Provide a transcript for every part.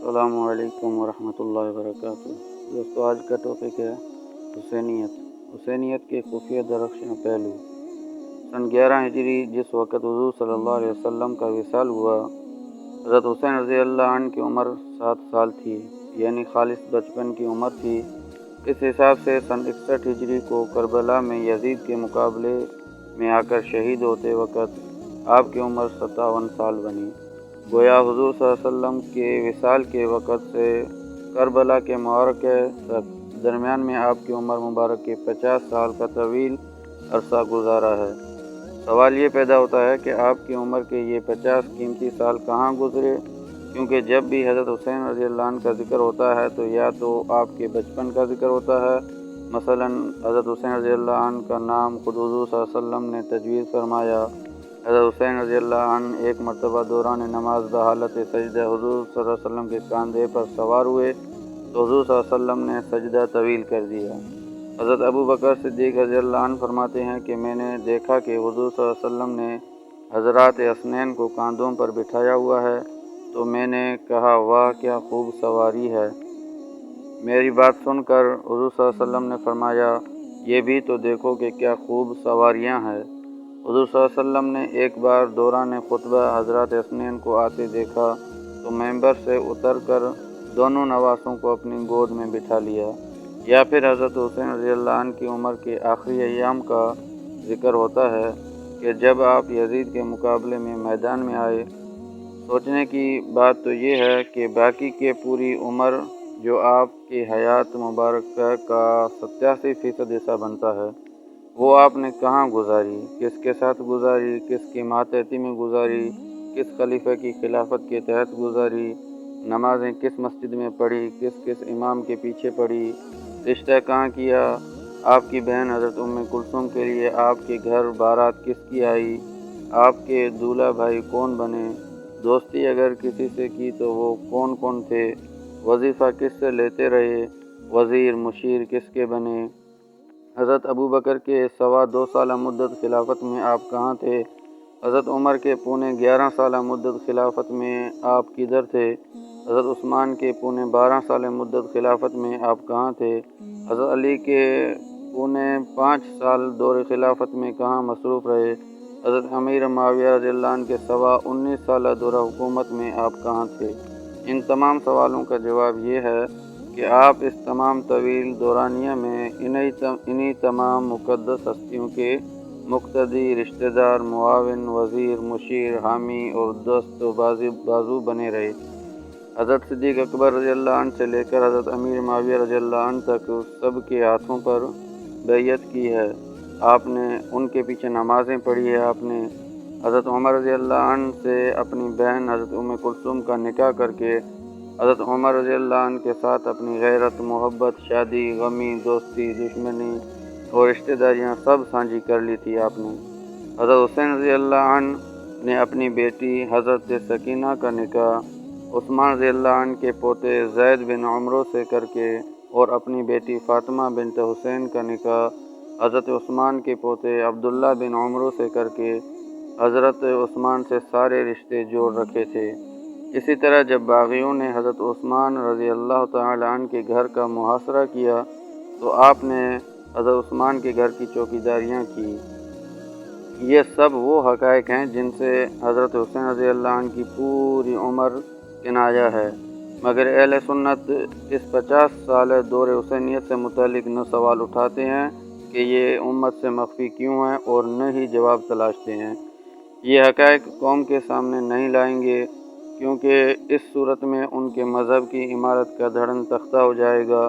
السلام علیکم ورحمۃ اللہ وبرکاتہ۔ دوستو، آج کا ٹاپک ہے حسینیت کے خفیہ درخشاں پہلو۔ سن 11 ہجری جس وقت حضور صلی اللہ علیہ وسلم کا وصال ہوا، حضرت حسین رضی اللہ عنہ کی عمر 7 سال تھی، یعنی خالص بچپن کی عمر تھی۔ اس حساب سے سن 61 ہجری کو کربلا میں یزید کے مقابلے میں آ کر شہید ہوتے وقت آپ کی عمر 57 سال بنی۔ گویا حضور صلی اللہ علیہ وسلم کے وصال کے وقت سے کربلا کے معرکے تک درمیان میں آپ کی عمر مبارک کے 50 سال کا طویل عرصہ گزارا ہے۔ سوال یہ پیدا ہوتا ہے کہ آپ کی عمر کے یہ 50 قیمتی سال کہاں گزرے، کیونکہ جب بھی حضرت حسین رضی اللہ عنہ کا ذکر ہوتا ہے تو یا تو آپ کے بچپن کا ذکر ہوتا ہے، مثلا حضرت حسین رضی اللہ عنہ کا نام خود حضور صلی اللہ علیہ وسلم نے تجویز فرمایا۔ حضرت حسین رضی اللہ عنہ ایک مرتبہ دوران نماز بحالت سجدہ حضور صلی اللہ علیہ وسلم کے کاندھے پر سوار ہوئے تو حضور صلی اللہ علیہ وسلم نے سجدہ طویل کر دیا۔ حضرت ابو بکر صدیق رضی اللہ عنہ فرماتے ہیں کہ میں نے دیکھا کہ حضور صلی اللہ علیہ وسلم نے حضرات حسنین کو کاندھوں پر بٹھایا ہوا ہے، تو میں نے کہا واہ کیا خوب سواری ہے۔ میری بات سن کر حضور صلی اللہ علیہ وسلم نے فرمایا یہ بھی تو دیکھو کہ کیا خوب سواریاں ہیں۔ حضور صلی اللہ علیہ وسلم نے ایک بار دوران خطبہ حضرات حسنین کو آتے دیکھا تو ممبر سے اتر کر دونوں نواسوں کو اپنی گود میں بٹھا لیا۔ یا پھر حضرت حسین رضی اللہ عنہ کی عمر کے آخری ایام کا ذکر ہوتا ہے کہ جب آپ یزید کے مقابلے میں میدان میں آئے۔ سوچنے کی بات تو یہ ہے کہ باقی کے پوری عمر جو آپ کی حیات مبارکہ کا 87% حصہ بنتا ہے، وہ آپ نے کہاں گزاری، کس کے ساتھ گزاری، کس کی ماتحتی میں گزاری، کس خلیفہ کی خلافت کے تحت گزاری، نمازیں کس مسجد میں پڑھی، کس امام کے پیچھے پڑھی، رشتہ کہاں کیا، آپ کی بہن حضرت ام کلثوم کے لیے آپ کے گھر بارات کس کی آئی، آپ کے دولہا بھائی کون بنے، دوستی اگر کسی سے کی تو وہ کون کون تھے، وظیفہ کس سے لیتے رہے، وزیر مشیر کس کے بنے، حضرت ابو بکر کے 2.25 سالہ مدت خلافت میں آپ کہاں تھے، حضرت عمر کے پونے 11 سالہ مدت خلافت میں آپ کدھر تھے، حضرت عثمان کے پونے 12 سالہ مدت خلافت میں آپ کہاں تھے، حضرت علی کے پونے 5 سال دور خلافت میں کہاں مصروف رہے، حضرت امیر معاویہ رضی اللہ عنہ کے 19 سالہ دورہ حکومت میں آپ کہاں تھے۔ ان تمام سوالوں کا جواب یہ ہے کہ آپ اس تمام طویل دورانیہ میں انہی تمام مقدس ہستیوں کے مقتدی، رشتہ دار، معاون، وزیر، مشیر، حامی اور دست و بازو بنے رہے۔ حضرت صدیق اکبر رضی اللہ عنہ سے لے کر حضرت امیر معاویہ رضی اللہ عنہ تک سب کے ہاتھوں پر بیعت کی ہے، آپ نے ان کے پیچھے نمازیں پڑھی ہے، آپ نے حضرت عمر رضی اللہ عنہ سے اپنی بہن حضرت ام کلثوم کا نکاح کر کے حضرت عمر رضی اللہ عنہ کے ساتھ اپنی غیرت، محبت، شادی، غمی، دوستی، دشمنی اور رشتہ داریاں سب سانجھی کر لی تھی آپ نے۔ حضرت حسین رضی اللہ عنہ نے اپنی بیٹی حضرت سکینہ کا نکاح عثمان رضی اللہ عنہ کے پوتے زید بن عمرو سے کر کے اور اپنی بیٹی فاطمہ بنت حسین کا نکاح حضرت عثمان کے پوتے عبداللہ بن عمرو سے کر کے حضرت عثمان سے سارے رشتے جوڑ رکھے تھے۔ اسی طرح جب باغیوں نے حضرت عثمان رضی اللہ تعالی عنہ کے گھر کا محاصرہ کیا تو آپ نے حضرت عثمان کے گھر کی چوکیداریاں کی۔ یہ سب وہ حقائق ہیں جن سے حضرت حسین رضی اللہ عنہ کی پوری عمر کنایہ ہے، مگر اہل سنت اس 50 سالہ دور حسینیت سے متعلق نہ سوال اٹھاتے ہیں کہ یہ امت سے مخفی کیوں ہیں اور نہ ہی جواب تلاشتے ہیں۔ یہ حقائق قوم کے سامنے نہیں لائیں گے کیونکہ اس صورت میں ان کے مذہب کی عمارت کا دھڑن تختہ ہو جائے گا۔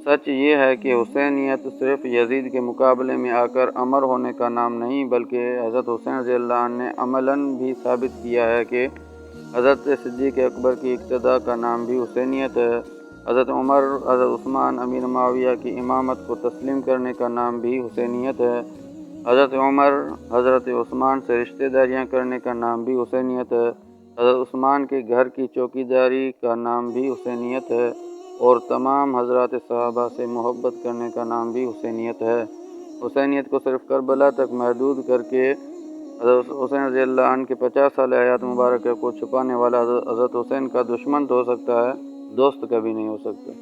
سچ یہ ہے کہ حسینیت صرف یزید کے مقابلے میں آ کر امر ہونے کا نام نہیں، بلکہ حضرت حسین رضی اللہ عنہ نے عملاً بھی ثابت کیا ہے کہ حضرت صدیق اکبر کی اقتداء کا نام بھی حسینیت ہے، حضرت عمر، حضرت عثمان، امیر معاویہ کی امامت کو تسلیم کرنے کا نام بھی حسینیت ہے، حضرت عمر، حضرت عثمان سے رشتہ داریاں کرنے کا نام بھی حسینیت ہے، حضرت عثمان کے گھر کی چوکیداری کا نام بھی حسینیت ہے، اور تمام حضرات صحابہ سے محبت کرنے کا نام بھی حسینیت ہے۔ حسینیت کو صرف کربلا تک محدود کر کے حضرت حسین رضی اللہ عنہ کے 50 سال حیات مبارکہ کو چھپانے والا حضرت حسین کا دشمن تو ہو سکتا ہے، دوست کبھی نہیں ہو سکتا۔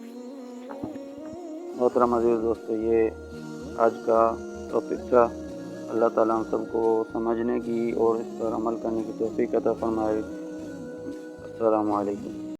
محترم عزیز دوستو، یہ آج کا ٹاپک تھا۔ اللہ تعالیٰ ہم سب کو سمجھنے کی اور اس پر عمل کرنے کی توفیق عطا فرمائے۔ السلام علیکم۔